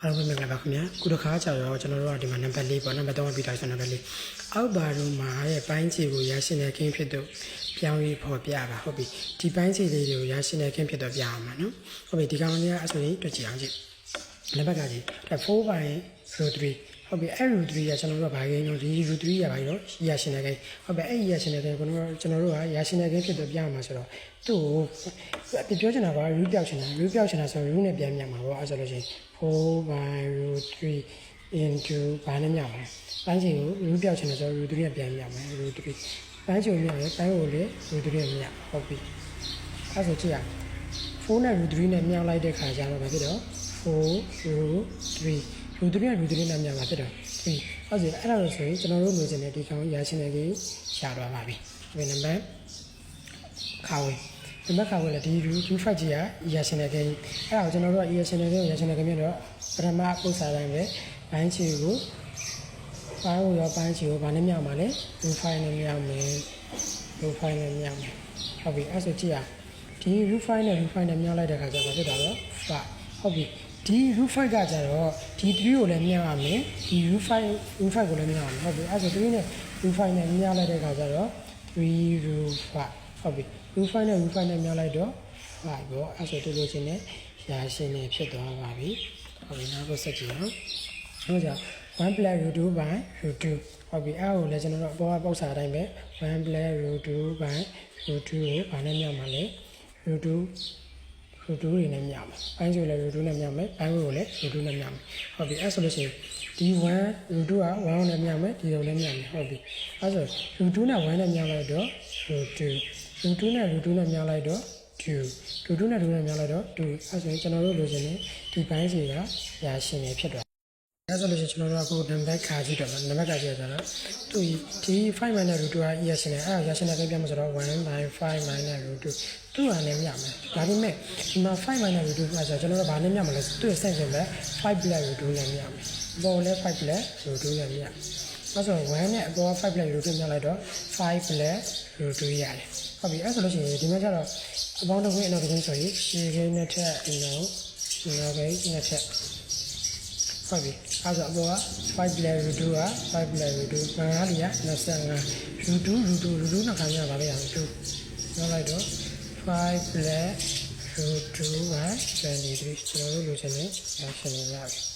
အားလုံးပဲမင်္ဂလာပါခင်ဗျာခုတစ်ခါကြာတော့ကျွန်တော်တို့ကဒီမှာနံပါတ်၄ပေါ့နံပါတ်3ပြီးတာဆိုနံပါတ်4အောက်ပါတို့မှာရဲ့ပိုင်းခြေကိုရရှိတဲ့ခင်းဖြစ်တော့ပြောင်းရေးဖော်ပြပါဟုတ်ပြီဒီပိုင်းခြေလေးတွေကိုရရှိတဲ့ခင်းဖြစ်တော့ပြအောင်ပါနော်ဟုတ်ပြီဒီကောင်လေးကအဆိုရင်တွေ့ကြည့်အောင်ကြည့်နံပါတ်ကကြီး4ပိုင်း row 3ဟုတ်ပြီအဲ့ row 3ကကျွန်တော်တို့ကဘာကိန်းလို့ဒီ row 3ရပါပြီနော်ရရှိတဲ့ကိန်းဟုတ်ပြီအဲ့ရရှိတဲ့ကိန်းကျွန်တော်တို့ကရရှိတဲ့ကိန်းဖြစ်တော့ပြအောင်ပါဆိုတော့သူ့ကိုပြောချင်တာက row ပြောက်ချင်တာဆိုတော့ row နဲ့ပြန်မြတ်မှာပေါ့အဲ့ဆိုလို့ရှိရင်4 by row 3 into ဘာနဲ့မြတ်မှာပိုင်းချိန်ကို row ပြောက်ချင်တယ်ဆိုတော့ row 3နဲ့ပြန်မြတ်မယ် row 3ပိုင်းချိန်မြတ်တယ်ပိုင်းကိုလေ row 3နဲ့မြတ်ဟုတ်ပြီအဲ့ဆိုကြည့်ရ4နဲ့ row 3နဲ့မြတ်လိုက်တဲ့ခါကျတော့ဘာဖြစ်တော့4 row 3 row 3နဲ့ row 3နဲ့မြတ်မှာဖြစ်တော့3အဲ့ဆိုအဲ့ဒါလို့ဆိုရင်ကျွန်တော်တို့လိုချင်တဲ့ဒီကောင်ရရှိနေကြီးရှာတော့ပါပြီဒီနံပါတ်ခါဝေးဒီဘက်ကဝယ်လေဒီ U5 ကြီးက ESN နဲ့ကိန်းအဲ့ဒါကိုကျွန်တော်တို့က ESN နဲ့ကိန်း ESN နဲ့ကိန်းမြတ်တော့ပထမပုတ်စာတိုင်းပဲဘိုင်းချီကိုပိုင်းကိုရောပိုင်းချီကိုဗာနဲ့မြောက်ပါလေ U5 နဲ့မြောက်မယ် U5 နဲ့မြောက်မယ်ဟုတ်ပြီအဲ့ဆိုကြည့်ရဒီ U5 နဲ့ U5 နဲ့မြောက်လိုက်တဲ့ခါကျတော့ဖြစ်တာတော့5ဟုတ်ပြီဒီ U5 ကကြတော့ဒီ3ကိုလည်းမြောက်ရမယ်ဒီ U5 ကိုလည်းမြောက်ရမယ်ဟုတ်ပြီအဲ့ဆို3နဲ့ U5 နဲ့မြောက်လိုက်တဲ့ခါကျတော့3 U5 ဟုတ်ပြီ U5 နဲ့ U5 နဲ့မြောက်လိုက်တော့5ပေါ့အဲ့ဆိုတို့လို့ချင်းနဲ့ရာရှင်းနေဖြစ်သွားပါပြီဟုတ်ပြီနောက်ဆက်ကြည့်နော်ဟုတ်ကြ1 plus root 2 by root 2ဟုတ်ပြီအဲ့ကိုလည်းကျွန်တော်တို့အပေါ်ကပေါက်စာအတိုင်းပဲ1 plus root 2 by root 2ကိုဘာနဲ့မြောက်မှာလဲ root 2တွေနဲ့မြောက်မယ်။ပိုင်းဆိုလည်း root 2နဲ့မြောက်မယ်။ပိုင်းကိုလည်း root 2နဲ့မြောက်မယ်။ဟုတ်ပြီအဲ့ဆိုလို့ရှိရင်ဒီ1 root 2က1နဲ့မြောက်မယ်ဒီလိုလည်းမြောက်မယ်ဟုတ်ပြီ။အဲ့ဆို root 2နဲ့1နဲ့မြောက်လိုက်တော့ root 2 root 2နဲ့ root 2နဲ့မြောက်လိုက်တော့2 root 2နဲ့ 2နဲ့မြောက်လိုက်တော့2အဲ့ဆိုရင်ကျွန်တော်တို့လိုချင်တဲ့ဒီပိုင်းစီကရာရှင်းနေဖြစ်သွားအဲ့ဆိုလို့ရှိရင်ကျွန်တော်တို့ကကိုနံပါတ်ခါကြည့်တော့နံပါတ်ခါကြည့်ရတာသူဒီ5 minus root 2က ES နဲ့အဲ့ဒါရရှင်းတဲ့ကိန်းပြမှာဆိုတော့1 by 5 minus root 2သူ့ဟာနဲ့မြတ်မယ်ဒါပေမဲ့ဒီမှာ5 minus root 2ကဆိုကျွန်တော်တို့ဘာနဲ့မြတ်မလဲသူ့ရဲ့ sense ပဲ5 plus root 2နဲ့မြတ်မယ်ပေါ်လဲ5 plus root 2နဲ့မြတ်အဲ့ဆို1နဲ့အပေါ်5 plus root 2မြတ်လိုက်တော့5 plus root 2ရတယ်ဟုတ်ပြီအဲ့ဆိုလို့ရှိရင်ဒီမှာကျတော့အပေါင်းတစ်ခုအနောက်တစ်ခုဆိုရင်ရှင်းခင်းနဲ့ထက်နောက်ကိန်းနဲ့ထက်ဟုတ်ပြီအဲ့ဆိုအပေါ်က5 plus root 2က5 plus root 2ဘာလဲရ25 root 2နှစ်ခါရပါလေရ2နောက်လိုက်တော့5 plus root 2 by 23ကျွန်တော်တို့လိုချင်တဲ့ရရှင်းနေရပြီ